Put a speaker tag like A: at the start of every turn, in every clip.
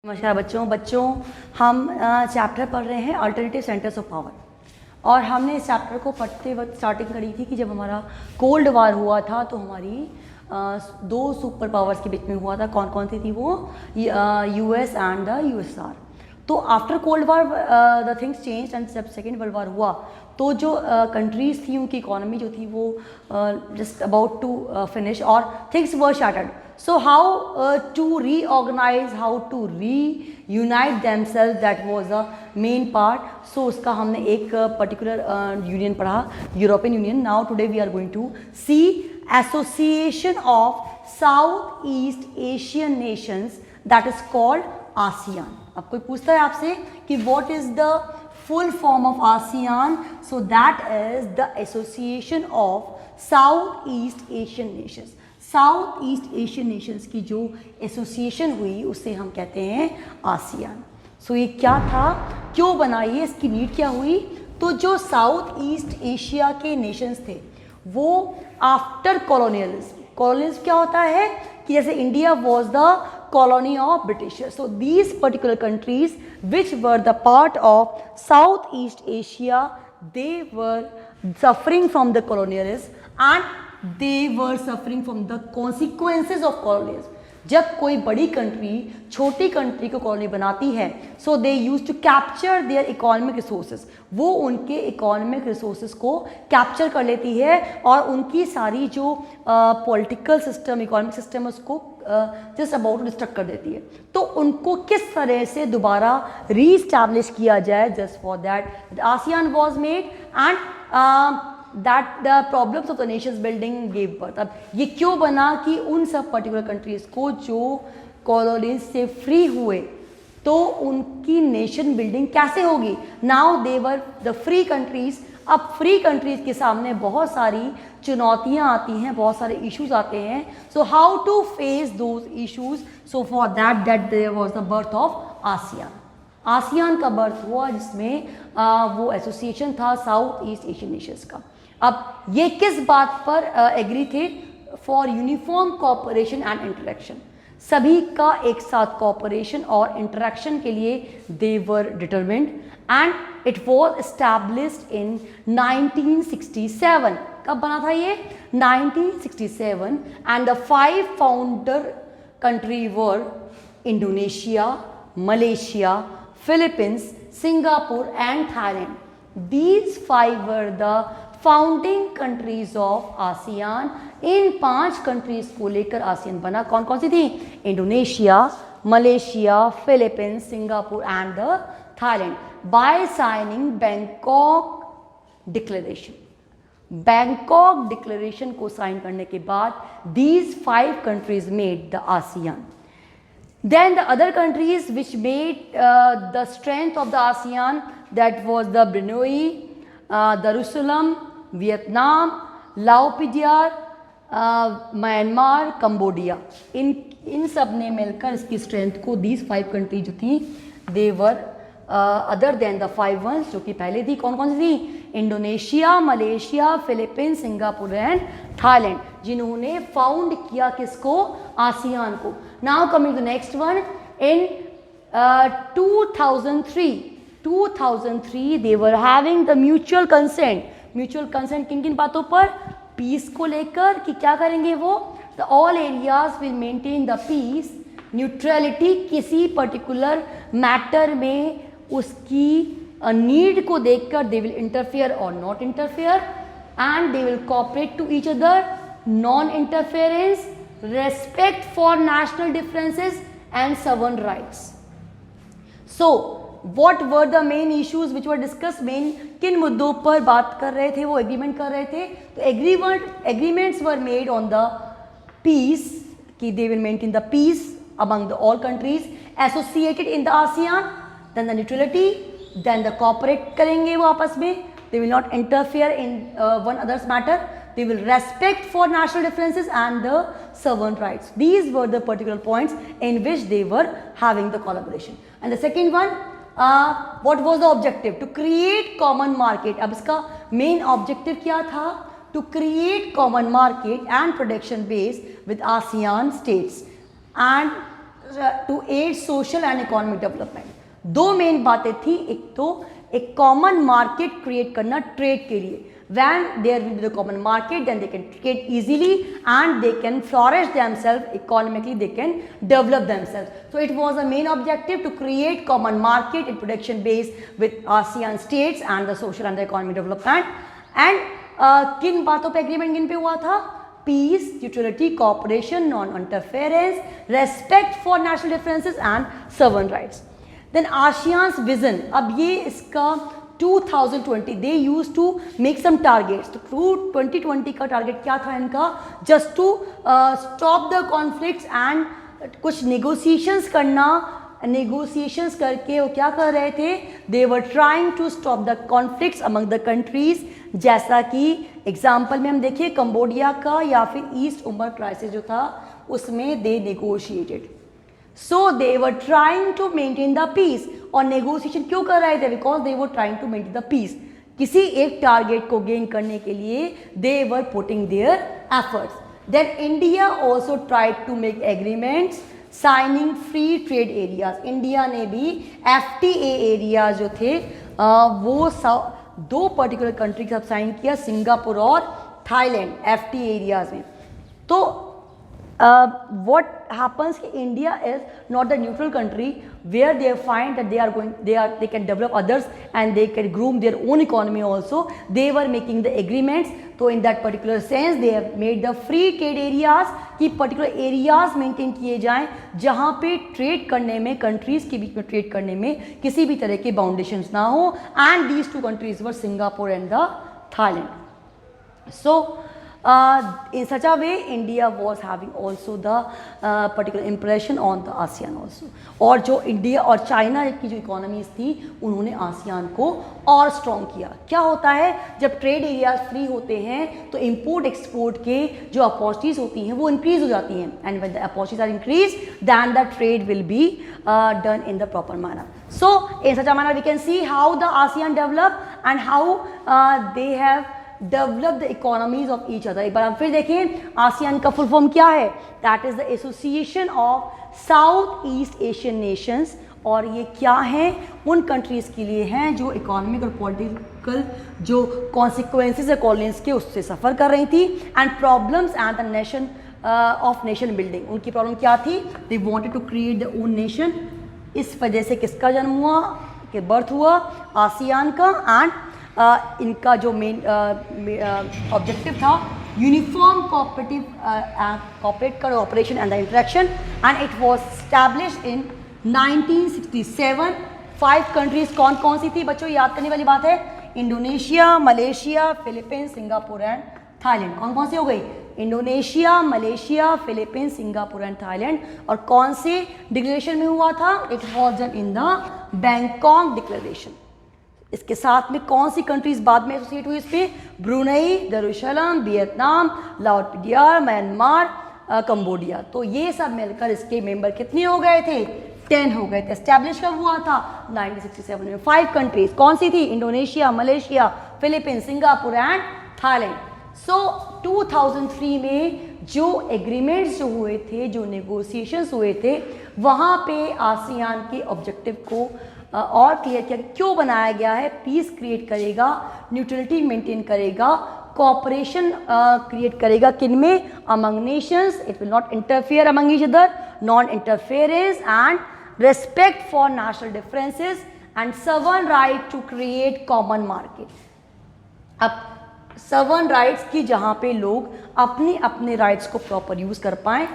A: नमस्कार बच्चों हम चैप्टर पढ़ रहे हैं अल्टरनेटिव सेंटर्स ऑफ पावर। और हमने इस चैप्टर को पढ़ते वक्त स्टार्टिंग करी थी कि जब हमारा कोल्ड वार हुआ था तो हमारी दो सुपर पावर्स के बीच में हुआ था। कौन कौन सी थी वो? US and the USSR. तो after cold war the things change and जब सेकेंड वर्ल्ड वार हुआ तो जो कंट्रीज़ थी उनकी इकोनॉमी जो थी वो जस्ट अबाउट टू फिनिश और things were shattered. So how to reorganize, how to reunite themselves, that was the main part. So उसका हमने एक particular union पढ़ा, European Union. Now today we are going to see association of Southeast Asian nations that is called ASEAN. अब कोई पूछता है आपसे कि what is the full form of ASEAN? So that is the association of Southeast Asian nations. South east Asian Nations की जो association हुई उसे हम कहते हैं आसियान। सो ये क्या था, क्यों बना ये, इसकी नीड क्या हुई? तो जो साउथ ईस्ट एशिया के नेशंस थे वो आफ्टर कॉलोनियलिज्म क्या होता है कि जैसे India was the colony of britisher, so these particular countries which were the part of south east Asia they were suffering from the colonialism and they were suffering from the consequences of colonialism. जब कोई बड़ी country छोटी country को colony बनाती है so they used to capture their economic resources, वो उनके economic resources को कैप्चर कर लेती है और उनकी सारी जो पॉलिटिकल सिस्टम इकोनॉमिक सिस्टम उसको जस्ट अबाउट डिस्ट्रक्ट कर देती है। तो उनको किस तरह से दोबारा रीस्टैब्लिश किया जाए, just for that ASEAN was made and that the problems of the nations building gave birth. अब ये क्यों बना कि उन सब पर्टिकुलर कंट्रीज़ को जो कॉलोनीज से फ्री हुए तो उनकी नेशन बिल्डिंग कैसे होगी? Now they were the free countries. अब फ्री कंट्रीज़ के सामने बहुत सारी चुनौतियाँ आती हैं, बहुत सारे इश्यूज आते हैं। So how to face those issues? So for that there was the birth of ASEAN. ASEAN का बर्थ हुआ जिसमें वो एसोसिएशन था साउथ ईस्ट एशियन नेशंस का। अब ये किस बात पर एग्री थे? For uniform cooperation and interaction, सभी का एक साथ कोऑपरेशन और इंटरेक्शन के लिए they were determined and it was established in 1967। कब बना था ये? 1967 and the 5 founder country were Indonesia, Malaysia, Philippines, Singapore and Thailand. These 5 were the founding countries of ASEAN. इन 5 कंट्रीज को लेकर आसियान बना। कौन कौन सी थी? Indonesia, Malaysia, Philippines, Singapore and the Thailand bye signing Bangkok declaration. Bangkok declaration को sign करने के बाद these 5 countries made the ASEAN. Then the other countries which made the strength of the ASEAN, that was the Brunei, Darussalam, Vietnam, Laos, Myanmar, Cambodia. इन सब ने मिलकर इसकी strength को दीज 5 कंट्री जो थी they were other than the 5 ones जो कि पहले थी। कौन कौन सी थी? Indonesia, Malaysia, Philippines, Singapore and Thailand, जिन्होंने फाउंड किया किसको? आसियान को। Now coming to next one, in 2003 they were having the mutual consent किन किन बातों पर? पीस को लेकर कि क्या करेंगे वो? The all areas will maintain the peace, neutrality, किसी पर्टिकुलर मैटर में उसकी नीड को देखकर दे विल इंटरफेयर और not interfere and they will cooperate to each other, non interference, respect for national differences and sovereign rights. So what were the main issues which were discussed? Main किन मुद्दों पर बात कर रहे थे, वो agreement कर रहे थे? तो agreements were made on the peace कि they will maintain the peace among the all countries associated in the ASEAN, then the neutrality, then the cooperate करेंगे वो आपस में, they will not interfere in one other's matter, they will respect for national differences and the sovereign rights. These were the particular points in which they were having the collaboration. And the second one, what was the objective? To create common market. अब इसका main objective क्या था? To create common market and production base with ASEAN states and to aid social and economic development. दो main बातें थी, एक तो एक कॉमन मार्केट क्रिएट करना ट्रेड के लिए। When there will be the common market, then they can trade easily and they can flourish themselves economically, they can develop themselves. So it was a main objective to create common market and production base with ASEAN states and the social and the economic development. And किन बातों पे agreement किन पे हुआ था? Peace, neutrality, cooperation, non-interference, respect for national differences and sovereign rights. Then ASEAN's vision, अब ये इसका 2020 they used to make some targets. तो 2020 का टारगेट क्या था इनका? Just to stop the conflicts and कुछ नेगोशिएशंस करना। नेगोशिएशंस करके वो क्या कर रहे थे? They were trying to stop the conflicts among the countries. जैसा कि एग्जाम्पल में हम देखिए कंबोडिया का या फिर ईस्ट उमर क्राइसिस जो था उसमें they negotiated. So they were trying to maintain the peace. और नेगोशिएशन क्यों कर रहे थे? Because they were trying to maintain the peace. किसी एक टारगेट को गेन करने के लिए they were putting their efforts. Then India also tried to make agreements signing free trade areas. India ने भी FTA एरिया जो थे वो दो पर्टिकुलर कंट्री के साथ साइन किया, सिंगापुर और थाईलैंड FTA एरियाज में। तो what happens कि India is not the neutral country where they find that they can develop others and they can groom their own economy also. They were making the agreements. So in that particular sense they have made the free trade areas कि particular areas maintain किए जाएं जहाँ पे trade करने में countries के बीच में trade करने में किसी भी तरह के बाउंडेशंस ना हो। And these two countries were Singapore and the Thailand. So in such a way India was having also the particular impression on the ASEAN also. और जो इंडिया और चाइना की जो इकोनॉमीज थी उन्होंने आसियान को और स्ट्रॉन्ग किया। क्या होता है जब ट्रेड एरियाज फ्री होते हैं तो इंपोर्ट एक्सपोर्ट के जो अपॉर्चुनिटीज होती हैं वो इंक्रीज हो जाती हैं। And when the opportunities are increase then the trade will be done in the proper manner. So in such a manner we can see how the ASEAN develop and how they have develop the economies of each other. एक बार हम फिर देखें ASEAN का full form क्या है? That is the association of south east Asian Nations. और ये क्या है? उन कंट्रीज़ के लिए हैं जो इकोनॉमिक और पॉलिटिकल जो कॉन्सिक्वेंसेज है कॉलोनीज के उससे सफ़र कर रही थी। And problems and the nation of nation building. उनकी प्रॉब्लम क्या थी? They wanted to create the own nation. इस वजह से किसका जन्म हुआ कि बर्थ हुआ? आसियान का। एंड इनका जो मेन ऑब्जेक्टिव था uniform cooperate operation and the interaction. And it was established in 1967। 5 countries कौन कौन सी थी बच्चों? याद करने वाली बात है। Indonesia, Malaysia, Philippines, Singapore and Thailand. कौन कौन सी हो गई? Indonesia, Malaysia, Philippines, Singapore and Thailand. और कौन से डिक्लेरेशन में हुआ था? It was done in the Bangkok declaration. इसके साथ में कौन सी कंट्रीज बाद में एसोसिएट हुई इस पे? ब्रुनई, दरुशलम, वियतनाम, लाओपिडियार, म्यांमार, कंबोडिया। तो ये सब मिलकर इसके मेंबर कितने हो गए थे? 10 हो गए थे। एस्टैब्लिश कब हुआ था? 1967 में। 5 कंट्रीज कौन सी थी? Indonesia, Malaysia, Philippines, Singapore and Thailand. So 2003 में जो एग्रीमेंट्स जो हुए थे, जो नेगोशिएशंस हुए थे, वहाँ पे आसियान के ऑब्जेक्टिव को और क्लियर किया क्यों बनाया गया है। पीस क्रिएट करेगा, न्यूट्रलिटी मेंटेन करेगा, कोऑपरेशन क्रिएट करेगा किन में? Among nations. It will not interfere among each other, non interference and respect for national differences and sovereign right to create common market. अब सवर्न राइट्स की जहाँ पे लोग अपने अपने राइट्स को प्रॉपर यूज कर पाएँ।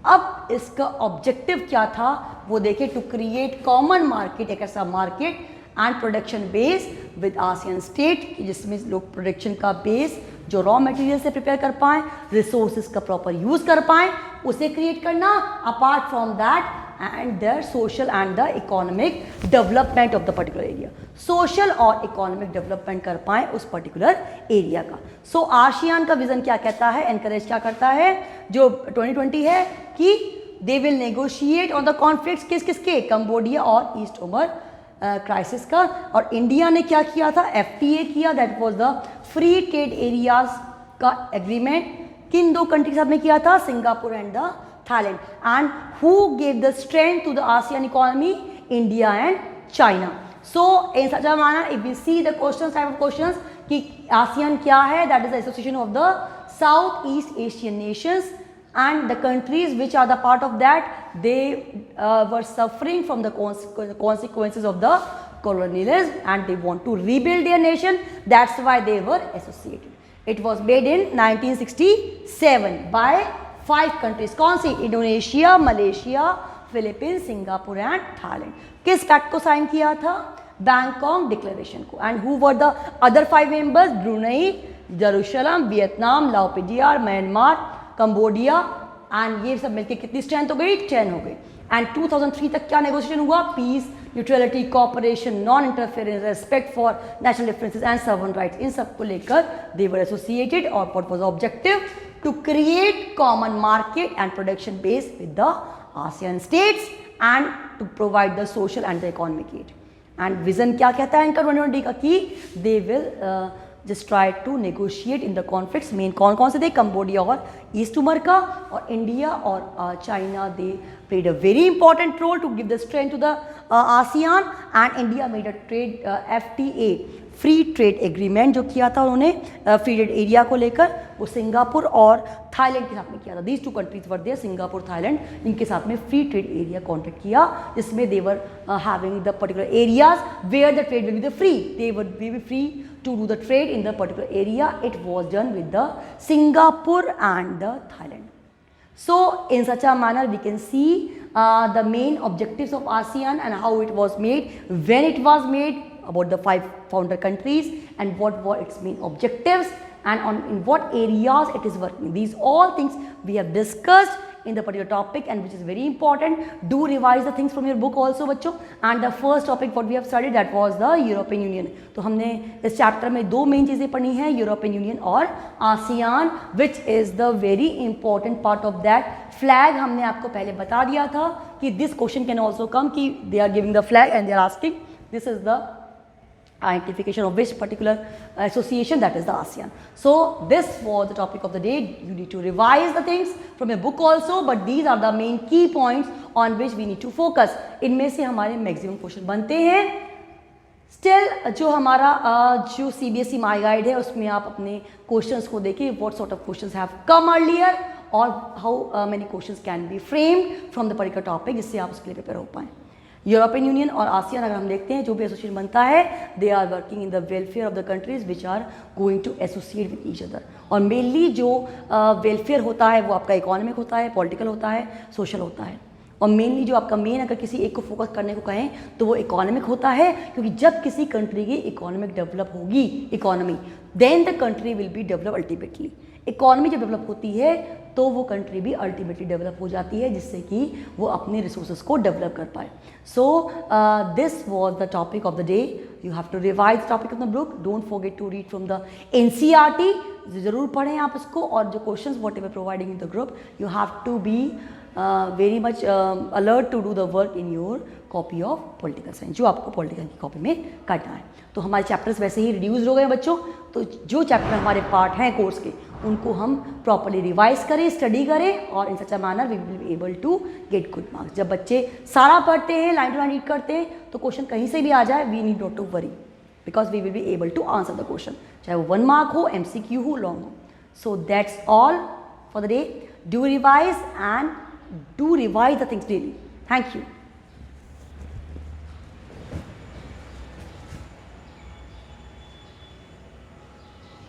A: अब इसका ऑब्जेक्टिव क्या था वो देखें। टू क्रिएट कॉमन मार्केट, एक ऐसा market and production base with ASEAN state जिसमें लोग प्रोडक्शन का बेस जो रॉ मटेरियल से प्रिपेयर कर पाएँ, रिसोर्सेज का प्रॉपर यूज कर पाएँ, उसे क्रिएट करना। Apart from that and their social and the economic development of the particular area. Social और इकोनॉमिक डेवलपमेंट कर पाएँ उस पर्टिकुलर एरिया का। सो आसियान का विजन क्या कहता है? एनकरेज क्या करता है जो 2020 है कि they will negotiate on the conflicts किसके? कंबोडिया और ईस्ट उमर क्राइसिस का। और इंडिया ने क्या किया था? FTA किया। That was the free trade areas का एग्रीमेंट। किन 2 कंट्री के साथ में किया था? Singapore and the Thailand. And who gave the strength to the ASEAN economy? India and China. So in such a manner, if we see the questions, type of questions कि ASEAN क्या है, that is the association of the Southeast Asian nations, and the countries which are the part of that, they were suffering from the consequences of the colonialism, and they want to rebuild their nation. That's why they were associated. It was made in 1967 by 5 countries. कौन सी? Indonesia, Malaysia, Philippines, Singapore and Thailand. किस pact को sign किया था? Bangkok declaration को. And who were the other 5 members? Brunei, Jerusalem, Vietnam, लाओपीडियार, Myanmar, Cambodia. And ये सब मिलकर कितनी स्ट्रेंथ हो गई? 10 हो गई. एंड 2003 तक क्या नेगोशिएशन हुआ? Peace, neutrality, cooperation, non interference, respect for national differences and sovereign rights. इन सब को लेकर दे वर एसोसिएटेड. और what was objective? To create common market and production base with the ASEAN states and to provide the social and the economic aid. And vision क्या कहता है इनका 2020 का? कि they will just try to negotiate in the conflicts. Main कौन कौन से थे? कंबोडिया और ईस्ट उमर का. और इंडिया और China, they played a very important role to give the strength to the ASEAN. and India made a trade FTA, free trade agreement जो किया था उन्होंने फ्री ट्रेड एरिया को लेकर, वो सिंगापुर और थाईलैंड के साथ में किया था. These 2 countries were there, Singapore, Thailand, इनके साथ में फ्री ट्रेड एरिया कॉन्ट्रैक्ट किया, जिसमें they were having the particular areas where the trade will be the free. They were be free to do the trade in the particular area. It was done with the Singapore and the Thailand. So in such a manner we can see the main objectives of ASEAN and how it was made, when it was made, about the 5 founder countries and what were its main objectives and in what areas it is working. These all things we have discussed in the particular topic and which is very important. Do revise the things from your book also बच्चों. And the first topic what we have studied, that was the European Union. तो हमने इस chapter में 2 main चीज़ें पढ़ी हैं, European union और ASEAN, which is the very important part of that. Flag हमने आपको पहले बता दिया था कि this question can also come, कि they are giving the flag and they are asking this is the identification of which particular association, that is the ASEAN. So this was the topic of the day. You need to revise the things from your book also, but these are the main key points on which we need to focus. इनमें से हमारे maximum question बनते हैं. Still जो हमारा जो CBSE माई guide है उसमें आप अपने क्वेश्चंस को देखिए, what sort of questions have come earlier और how many questions can be framed from the particular topic, जिससे आप उसके लिए प्रिपेयर हो पाएँ. यूरोपियन यूनियन और आसियान अगर हम देखते हैं, जो भी एसोसिएशन बनता है, they are working in the welfare of the countries which are going to associate with each other. और मेनली जो वेलफेयर होता है वो आपका इकोनॉमिक होता है, पॉलिटिकल होता है, सोशल होता है. और मेनली जो आपका मेन अगर किसी एक को फोकस करने को कहें तो वो इकोनॉमिक होता है, क्योंकि जब किसी कंट्री की इकोनॉमिक डेवलप होगी, economy, then the country will be develop ultimately. Economy जब डेवलप होती है तो वो कंट्री भी अल्टीमेटली डेवलप हो जाती है, जिससे कि वो अपने रिसोर्सेज को डेवलप कर पाए. So this was the topic of the day. You have to revise the topic of the book. Don't forget to read from the NCERT. ज़रूर पढ़ें आप इसको, और जो questions whatever providing in the group, you have to be very much alert to do the work in your copy of political science, जो आपको political की copy में करना है. तो हमारे चैप्टर्स वैसे ही रिड्यूस हो गए बच्चों. तो जो चैप्टर हमारे पार्ट हैं कोर्स के, उनको हम प्रॉपरली रिवाइज करें, स्टडी करें, और in such a manner we will be able to get good marks. जब बच्चे सारा पढ़ते हैं, लाइन टू लाइन रीड करते हैं, तो क्वेश्चन कहीं से भी आ जाए, we need not to worry, because we will be able to answer the question, चाहे वो 1 मार्क हो, MCQ हो, लॉन्ग हो. So that's all for the day. Do revise and do revise the things daily. Thank you.